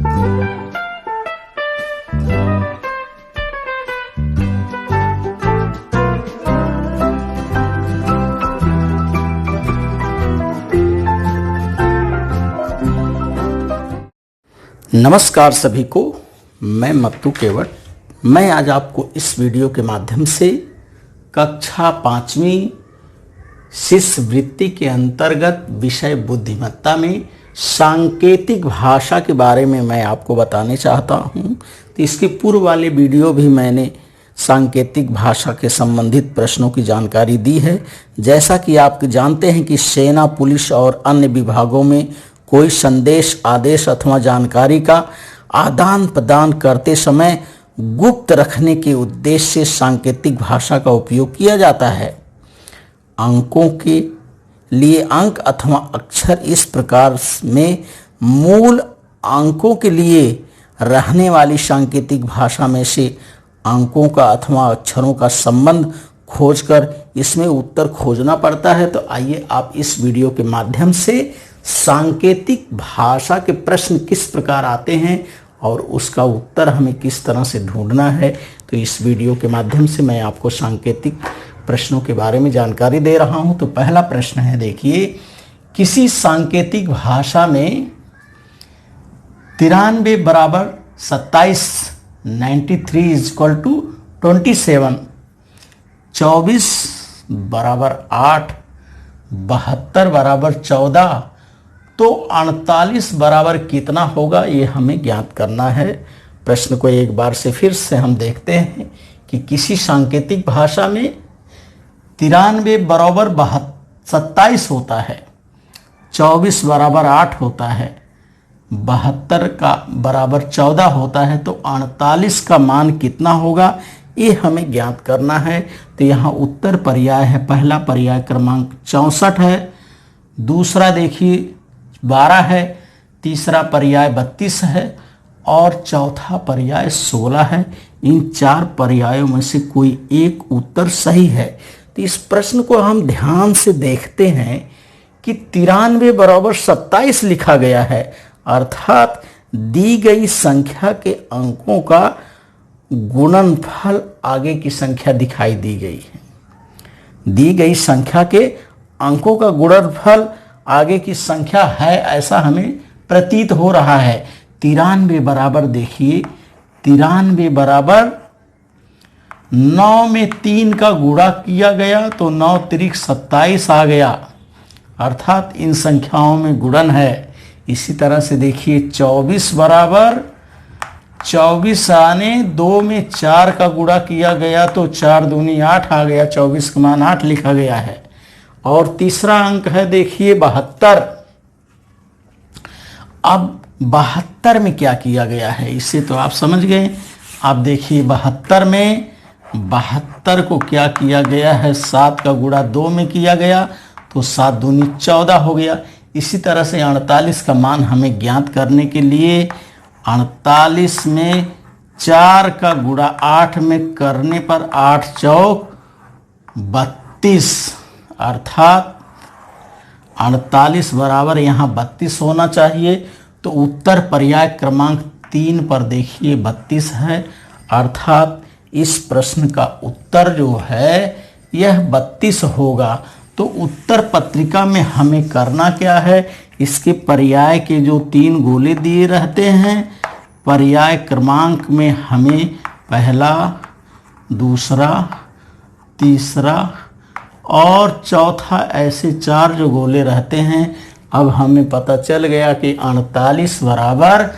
नमस्कार सभी को, मैं मत्तू केवट। मैं आज आपको इस वीडियो के माध्यम से कक्षा 5वीं शिष्यवृत्ति के अंतर्गत विषय बुद्धिमत्ता में सांकेतिक भाषा के बारे में मैं आपको बताने चाहता हूं। तो इसके पूर्व वाले वीडियो भी मैंने सांकेतिक भाषा के संबंधित प्रश्नों की जानकारी दी है। जैसा कि आप जानते हैं कि सेना, पुलिस और अन्य विभागों में कोई संदेश, आदेश अथवा जानकारी का आदान प्रदान करते समय गुप्त रखने के उद्देश्य से सांकेतिक भाषा का उपयोग किया जाता है। अंकों के लिए अंक अथवा अक्षर इस प्रकार में मूल अंकों के लिए रहने वाली सांकेतिक भाषा में से अंकों का अथवा अक्षरों का संबंध खोजकर इसमें उत्तर खोजना पड़ता है। तो आइए आप इस वीडियो के माध्यम से सांकेतिक भाषा के प्रश्न किस प्रकार आते हैं और उसका उत्तर हमें किस तरह से ढूंढना है, तो इस वीडियो के माध्यम से मैं आपको सांकेतिक प्रश्नों के बारे में जानकारी दे रहा हूं। तो पहला प्रश्न है, देखिए, किसी सांकेतिक भाषा में 93 बराबर 27, 93 इक्वल टू 27, 24 बराबर 8, 72 बराबर 14, तो 48 बराबर कितना होगा, ये हमें ज्ञात करना है। प्रश्न को एक बार से फिर से हम देखते हैं कि किसी सांकेतिक भाषा में 93 बराबर 27 होता है, 24 बराबर 8 होता है, 72 का बराबर 14 होता है, तो 48 का मान कितना होगा, ये हमें ज्ञात करना है। तो यहाँ उत्तर पर्याय है, पहला पर्याय क्रमांक 64 है, दूसरा देखिए 12 है, तीसरा पर्याय 32 है और चौथा पर्याय 16 है। इन चार पर्यायों में से कोई एक उत्तर सही है। तो इस प्रश्न को हम ध्यान से देखते हैं कि 93 बराबर 27 लिखा गया है, अर्थात दी गई संख्या के अंकों का गुणनफल आगे की संख्या दिखाई दी गई है। दी गई संख्या के अंकों का गुणनफल आगे की संख्या है, ऐसा हमें प्रतीत हो रहा है। 93 बराबर, देखिए 93 बराबर 9 में 3 का गुणा किया गया तो 9 त्रिक 27 आ गया, अर्थात इन संख्याओं में गुणन है। इसी तरह से देखिए 24 बराबर 24 आने 2 में 4 का गुणा किया गया तो 4 दूनी 8 आ गया, 24 का मान 8 लिखा गया है। और तीसरा अंक है, देखिए 72। अब 72 में क्या किया गया है, इससे तो आप समझ गए। आप देखिए 72 को क्या किया गया है, 7 का गुणा 2 में किया गया तो 7 दूनी 14 हो गया। इसी तरह से 48 का मान हमें ज्ञात करने के लिए 48 में 4 का गुणा 8 में करने पर 8 चौक 32, अर्थात 48 बराबर यहाँ 32 होना चाहिए। तो उत्तर पर्याय क्रमांक 3 पर देखिए 32 है, अर्थात इस प्रश्न का उत्तर जो है यह 32 होगा। तो उत्तर पत्रिका में हमें करना क्या है, इसके पर्याय के जो 3 गोले दिए रहते हैं, पर्याय क्रमांक में हमें पहला, दूसरा, तीसरा और चौथा, ऐसे 4 जो गोले रहते हैं। अब हमें पता चल गया कि 48 बराबर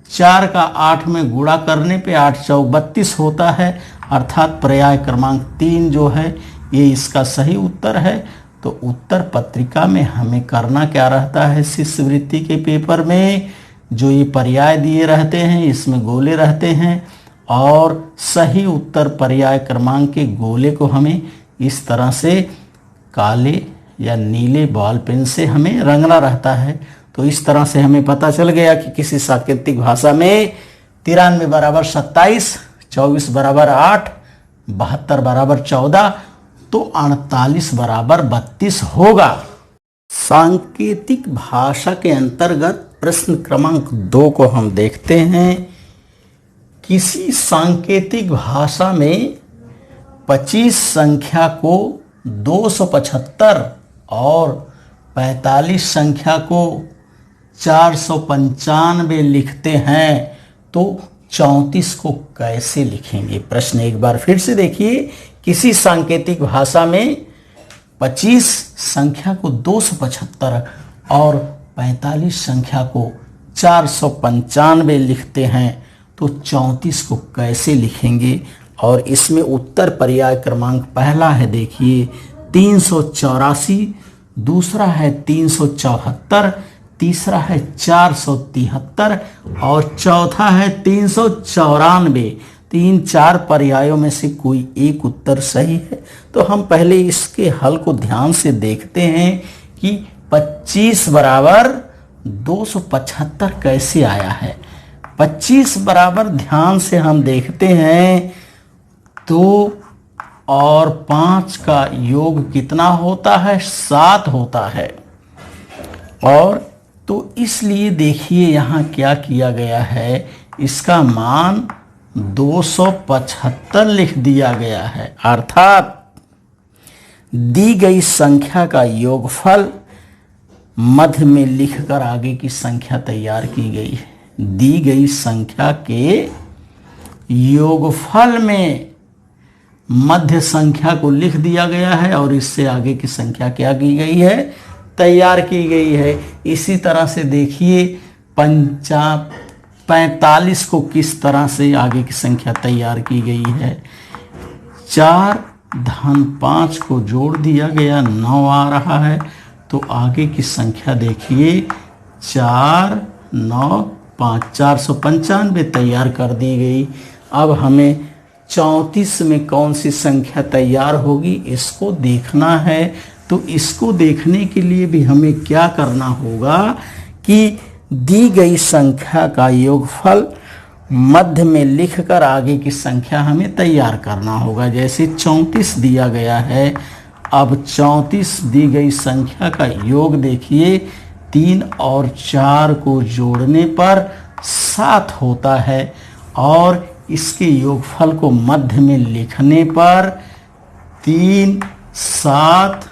4 का 8 में गुणा करने पे 8 चौक 32 होता है, अर्थात पर्याय क्रमांक 3 जो है ये इसका सही उत्तर है। तो उत्तर पत्रिका में हमें करना क्या रहता है, शिष्यवृत्ति के पेपर में जो ये पर्याय दिए रहते हैं इसमें गोले रहते हैं और सही उत्तर पर्याय क्रमांक के गोले को हमें इस तरह से काले या नीले बॉल पेन से हमें रंगना रहता है। तो इस तरह से हमें पता चल गया कि किसी सांकेतिक भाषा में 93 बराबर 27, 24 बराबर 8, 72 बराबर 14, तो 48 बराबर 32 होगा। सांकेतिक भाषा के अंतर्गत प्रश्न क्रमांक 2 को हम देखते हैं। किसी सांकेतिक भाषा में 25 संख्या को 275 और 45 संख्या को 495 लिखते हैं तो 34 को कैसे लिखेंगे। प्रश्न एक बार फिर से देखिए। किसी सांकेतिक भाषा में 25 संख्या को 275 और 45 संख्या को 495 लिखते हैं तो 34 को कैसे लिखेंगे। और इसमें उत्तर पर्याय क्रमांक पहला है, देखिए 384, दूसरा है 374, तीसरा है 473 और चौथा है 394। 3-4 पर्यायों में से कोई एक उत्तर सही है। तो हम पहले इसके हल को ध्यान से देखते हैं कि 25 बराबर 275 कैसे आया है। 25 बराबर ध्यान से हम देखते हैं तो और 5 का योग कितना होता है, 7 होता है। और तो इसलिए देखिए यहाँ क्या किया गया है, इसका मान 275 लिख दिया गया है। अर्थात दी गई संख्या का योगफल मध्य में लिखकर आगे की संख्या तैयार की गई है। दी गई संख्या के योगफल में मध्य संख्या को लिख दिया गया है और इससे आगे की संख्या क्या की गई है, तैयार की गई है। इसी तरह से देखिए 45 को किस तरह से आगे की संख्या तैयार की गई है। 4 धन 5 को जोड़ दिया गया, 9 आ रहा है। तो आगे की संख्या देखिए 4, 9, 5, 495 तैयार कर दी गई। अब हमें 34 में कौन सी संख्या तैयार होगी इसको देखना है। तो इसको देखने के लिए भी हमें क्या करना होगा कि दी गई संख्या का योगफल मध्य में लिखकर आगे की संख्या हमें तैयार करना होगा। जैसे 34 दिया गया है, अब 34 दी गई संख्या का योग देखिए 3 और 4 को जोड़ने पर 7 होता है और इसके योगफल को मध्य में लिखने पर 3, 7,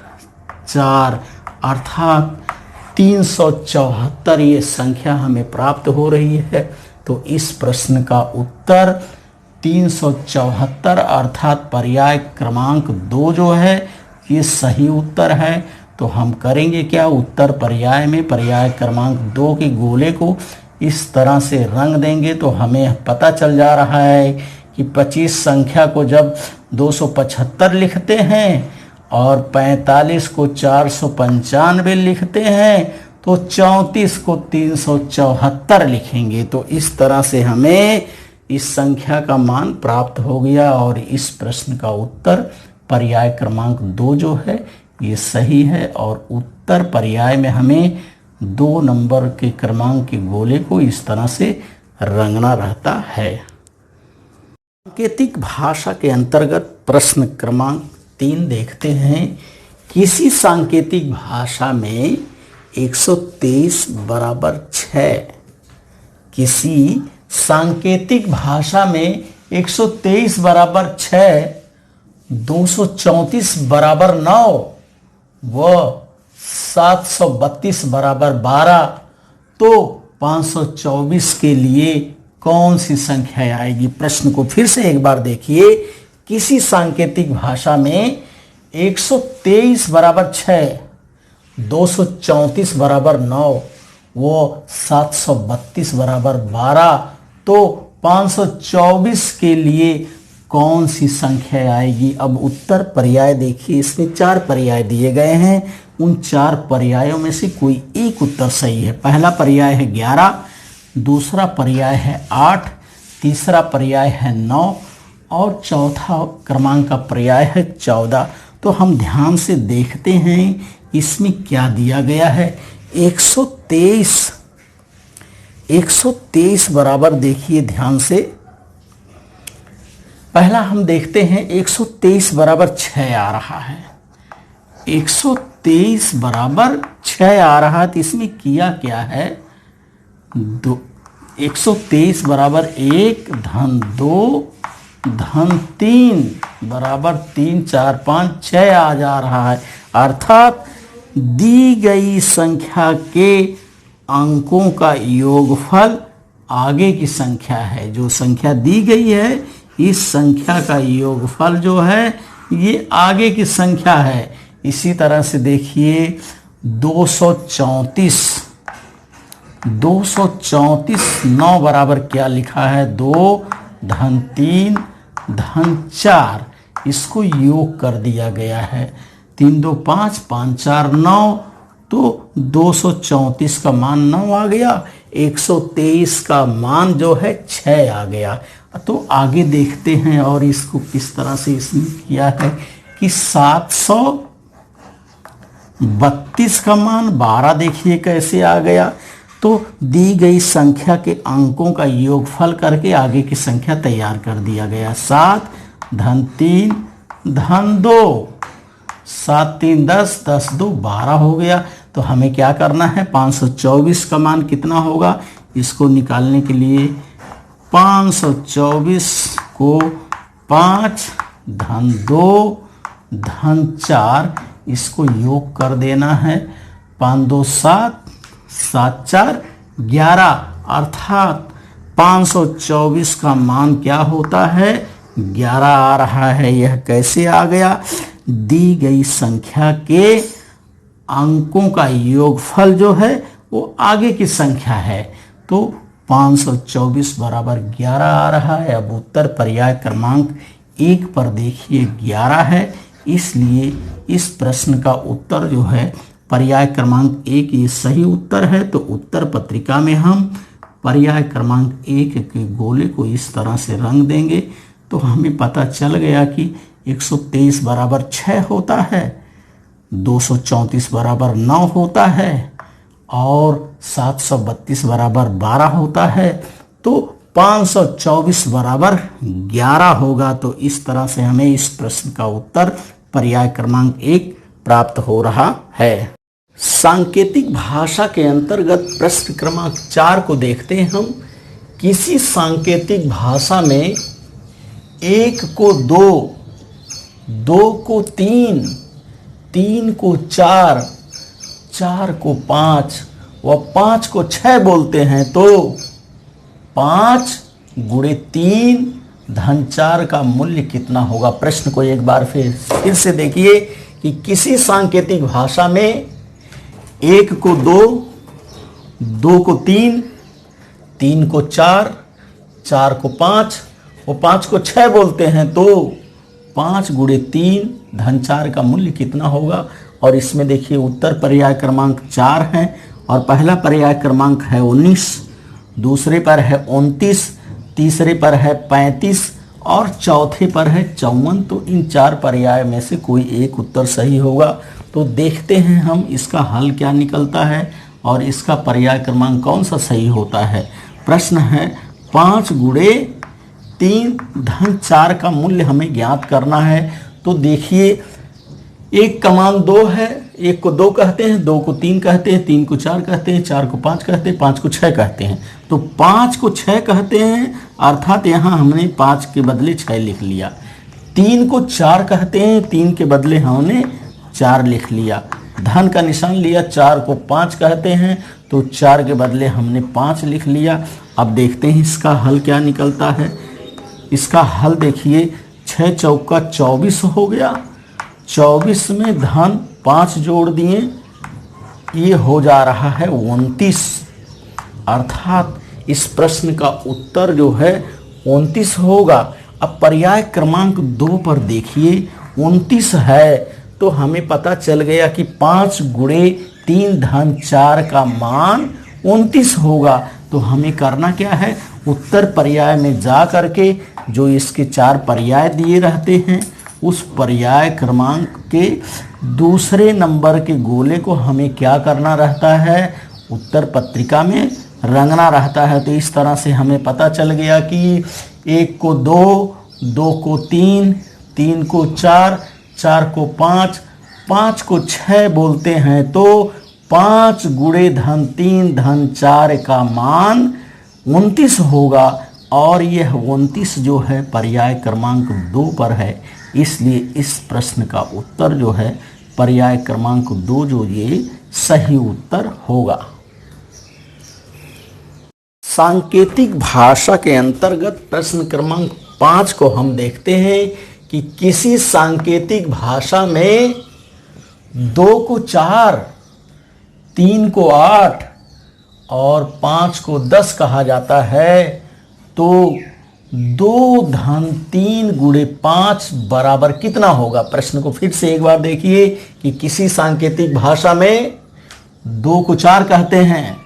4 अर्थात 374 ये संख्या हमें प्राप्त हो रही है। तो इस प्रश्न का उत्तर 374 अर्थात पर्याय क्रमांक 2 जो है ये सही उत्तर है। तो हम करेंगे क्या, उत्तर पर्याय में पर्याय क्रमांक 2 के गोले को इस तरह से रंग देंगे तो हमें पता चल जा रहा है कि 25 संख्या को जब 275 लिखते हैं और 45 को 495 लिखते हैं तो 34 को 374 लिखेंगे। तो इस तरह से हमें इस संख्या का मान प्राप्त हो गया और इस प्रश्न का उत्तर पर्याय क्रमांक 2 जो है ये सही है। और उत्तर पर्याय में हमें 2 नंबर के क्रमांक के गोले को इस तरह से रंगना रहता है। सांकेतिक भाषा के अंतर्गत प्रश्न क्रमांक 3 देखते हैं। किसी सांकेतिक भाषा में 123 बराबर 6, किसी सांकेतिक भाषा में 123 बराबर 6, 234 बराबर 9 व 732 बराबर 12 तो 524 के लिए कौन सी संख्या आएगी। प्रश्न को फिर से एक बार देखिए। किसी सांकेतिक भाषा में 123 बराबर 6, 234 बराबर 9 वो 732 बराबर 12 तो 524 के लिए कौन सी संख्या आएगी। अब उत्तर पर्याय देखिए, इसमें 4 पर्याय दिए गए हैं। उन 4 पर्यायों में से कोई एक उत्तर सही है। पहला पर्याय है 11, दूसरा पर्याय है 8, तीसरा पर्याय है 9 और चौथा क्रमांक का पर्याय है 14। तो हम ध्यान से देखते हैं इसमें क्या दिया गया है। 123 बराबर देखिए ध्यान से, पहला हम देखते हैं 123 बराबर 6 आ रहा है। 123 बराबर 6 आ रहा है तो इसमें किया क्या है, दो 123 बराबर 1 धन 2 धन 3 बराबर 3 4 5 6 आ जा रहा है। अर्थात दी गई संख्या के अंकों का योगफल आगे की संख्या है। जो संख्या दी गई है इस संख्या का योगफल जो है ये आगे की संख्या है। इसी तरह से देखिए 234 9 बराबर क्या लिखा है 2 धन 3 धन 4, इसको योग कर दिया गया है। 3 2 5 5 4 9, तो 234 का मान 9 आ गया, 123 का मान जो है 6 आ गया। तो आगे देखते हैं और इसको किस तरह से इसने किया है कि 732 का मान 12 देखिए कैसे आ गया। तो दी गई संख्या के अंकों का योगफल करके आगे की संख्या तैयार कर दिया गया। 7 धन 3 धन 2, 7 3 10 10 2 12 हो गया। तो हमें क्या करना है 524 का मान कितना होगा, इसको निकालने के लिए 524 को 5 धन 2 धन 4 इसको योग कर देना है। 5 2 7 7 4 11, अर्थात 524 का मान क्या होता है 11 आ रहा है। यह कैसे आ गया, दी गई संख्या के अंकों का योगफल जो है वो आगे की संख्या है। तो 524 बराबर 11 आ रहा है। अब उत्तर पर्याय क्रमांक 1 पर देखिए 11 है, इसलिए इस प्रश्न का उत्तर जो है पर्याय क्रमांक 1 ये सही उत्तर है। तो उत्तर पत्रिका में हम पर्याय क्रमांक 1 के गोले को इस तरह से रंग देंगे तो हमें पता चल गया कि 123 बराबर 6 होता है, 234 बराबर 9 होता है और 732 बराबर 12 होता है। तो 524 बराबर 11 होगा। तो इस तरह से हमें इस प्रश्न का उत्तर पर्याय क्रमांक 1 प्राप्त हो रहा है। सांकेतिक भाषा के अंतर्गत प्रश्न क्रमांक 4 को देखते हैं हम। किसी सांकेतिक भाषा में 1 को 2, 2 को 3, 3 को 4, 4 को 5 व 5 को 6 बोलते हैं तो 5 गुणे 3 धन 4 का मूल्य कितना होगा। प्रश्न को एक बार फिर से देखिए कि किसी सांकेतिक भाषा में 1 को 2, 2 को 3, 3 को 4, 4 को 5 वो 5 को 6 बोलते हैं तो 5 गुणे 3 धन 4 का मूल्य कितना होगा। और इसमें देखिए उत्तर पर्याय क्रमांक 4 है और पहला पर्याय क्रमांक है 19, दूसरे पर है 29, तीसरे पर है 35 और चौथे पर है 54। तो इन 4 पर्याय में से कोई एक उत्तर सही होगा। तो देखते हैं हम इसका हल क्या निकलता है और इसका पर्याय क्रमांक कौन सा सही होता है। प्रश्न है 5 गुणे 3 धन 4 का मूल्य हमें ज्ञात करना है। तो देखिए 1 का मान 2 है, 1 को 2 कहते हैं, 2 को 3 कहते हैं, 3 को 4 कहते हैं, 4 को 5 कहते हैं, 5 को 6 कहते हैं। तो 5 को 6 कहते हैं अर्थात यहाँ हमने 5 के बदले 6 लिख लिया। 3 को 4 कहते हैं, 3 के बदले हमने 4 लिख लिया। धन का निशान लिया। 4 को 5 कहते हैं तो 4 के बदले हमने 5 लिख लिया। अब देखते हैं इसका हल क्या निकलता है। इसका हल देखिए 6 चौका 24 हो गया, 24 में धन 5 जोड़ दिए, ये हो जा रहा है 29। अर्थात इस प्रश्न का उत्तर जो है 29 होगा। अब पर्याय क्रमांक 2 पर देखिए 29 है तो हमें पता चल गया कि 5 गुणे 3 धन 4 का मान 29 होगा। तो हमें करना क्या है, उत्तर पर्याय में जा करके जो इसके 4 पर्याय दिए रहते हैं उस पर्याय क्रमांक के दूसरे नंबर के गोले को हमें क्या करना रहता है, उत्तर पत्रिका में रंगना रहता है। तो इस तरह से हमें पता चल गया कि 1 को 2, 2 को 3, 3 को 4, 4 को 5, 5 को 6 बोलते हैं तो 5 गुणे धन 3 धन 4 का मान 29 होगा और यह 29 जो है पर्याय क्रमांक 2 पर है, इसलिए इस प्रश्न का उत्तर जो है पर्याय क्रमांक 2 जो ये सही उत्तर होगा। सांकेतिक भाषा के अंतर्गत प्रश्न क्रमांक 5 को हम देखते हैं कि किसी सांकेतिक भाषा में 2 को 4, 3 को 8 और 5 को 10 कहा जाता है, तो 2 धन 3 गुणे 5 बराबर कितना होगा। प्रश्न को फिर से एक बार देखिए कि किसी सांकेतिक भाषा में 2 को 4 कहते हैं,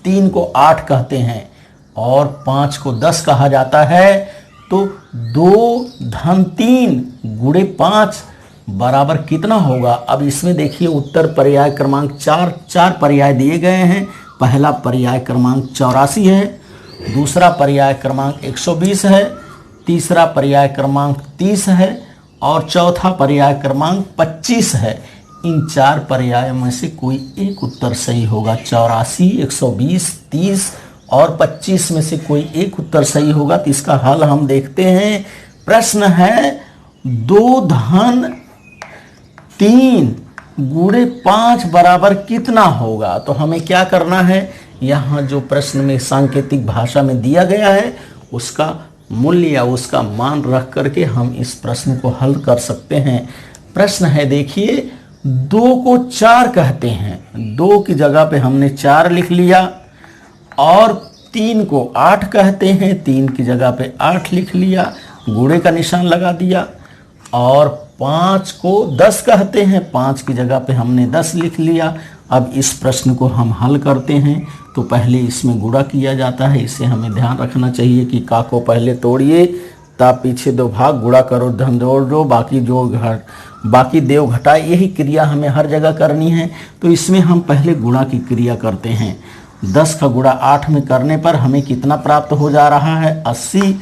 3 को 8 कहते हैं और 5 को 10 कहा जाता है, तो 2 धन 3 गुणे 5 बराबर कितना होगा। अब इसमें देखिए उत्तर पर्याय क्रमांक 4 पर्याय दिए गए हैं। पहला पर्याय क्रमांक 84 है, दूसरा पर्याय क्रमांक 120 है, तीसरा पर्याय क्रमांक 30 है और चौथा पर्याय क्रमांक 25 है। इन 4 पर्यायों में से कोई एक उत्तर सही होगा। 84, 120, 30 और 25 में से कोई एक उत्तर सही होगा। तो इसका हल हम देखते हैं। प्रश्न है 2 धन 3 गुणे 5 बराबर कितना होगा। तो हमें क्या करना है, यहाँ जो प्रश्न में सांकेतिक भाषा में दिया गया है उसका मूल्य या उसका मान रख करके हम इस प्रश्न को हल कर सकते हैं। प्रश्न है देखिए 2 को 4 कहते हैं, 2 की जगह पे हमने 4 लिख लिया और 3 को 8 कहते हैं, 3 की जगह पे 8 लिख लिया, गुणे का निशान लगा दिया और 5 को 10 कहते हैं, 5 की जगह पे हमने 10 लिख लिया। अब इस प्रश्न को हम हल करते हैं तो पहले इसमें गुणा किया जाता है। इसे हमें ध्यान रखना चाहिए कि का को पहले तोड़िए तब पीछे 2 भाग, गुणा करो धन जोड़ दो, बाकी देव घटाए, यही क्रिया हमें हर जगह करनी है। तो इसमें हम पहले गुणा की क्रिया करते हैं। 10 का गुणा 8 में करने पर हमें कितना प्राप्त हो जा रहा है, 80,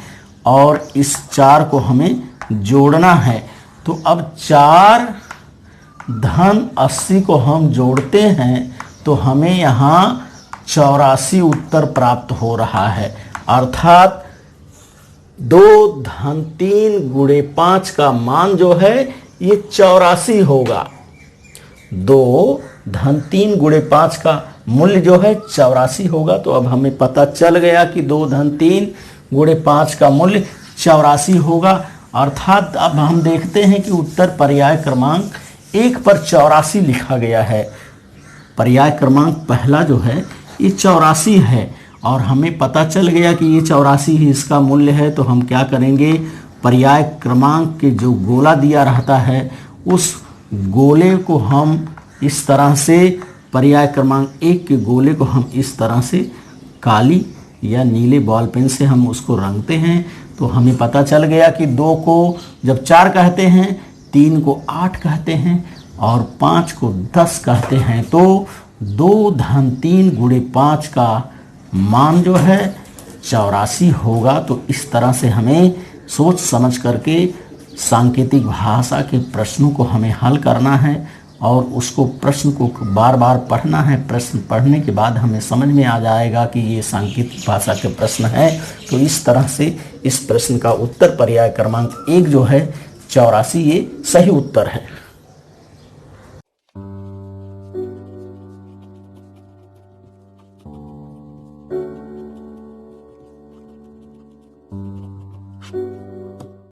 और इस 4 को हमें जोड़ना है। तो अब 4 धन 80 को हम जोड़ते हैं तो हमें यहाँ 84 उत्तर प्राप्त हो रहा है। अर्थात 2 धन 3 गुणे 5 का मान जो है ये 84 होगा। 2 धन 3 गुणे 5 का मूल्य जो है 84 होगा। तो अब हमें पता चल गया कि 2 धन 3 गुणे 5 का मूल्य 84 होगा। अर्थात अब हम देखते हैं कि उत्तर पर्याय क्रमांक 1 पर 84 लिखा गया है। पर्याय क्रमांक पहला जो है ये 84 है और हमें पता चल गया कि ये 84 ही इसका मूल्य है। तो हम क्या करेंगे, पर्याय क्रमांक के जो गोला दिया रहता है उस गोले को हम इस तरह से, पर्याय क्रमांक 1 के गोले को हम इस तरह से काली या नीले बॉल पेन से हम उसको रंगते हैं। तो हमें पता चल गया कि 2 को जब 4 कहते हैं, 3 को 8 कहते हैं और 5 को 10 कहते हैं, तो 2 धन 3 गुणे 5 का मान जो है 84 होगा। तो इस तरह से हमें सोच समझ करके सांकेतिक भाषा के प्रश्नों को हमें हल करना है और उसको प्रश्न को बार बार पढ़ना है। प्रश्न पढ़ने के बाद हमें समझ में आ जाएगा कि ये सांकेतिक भाषा के प्रश्न है। तो इस तरह से इस प्रश्न का उत्तर पर्याय क्रमांक 1 जो है 84 ये सही उत्तर है।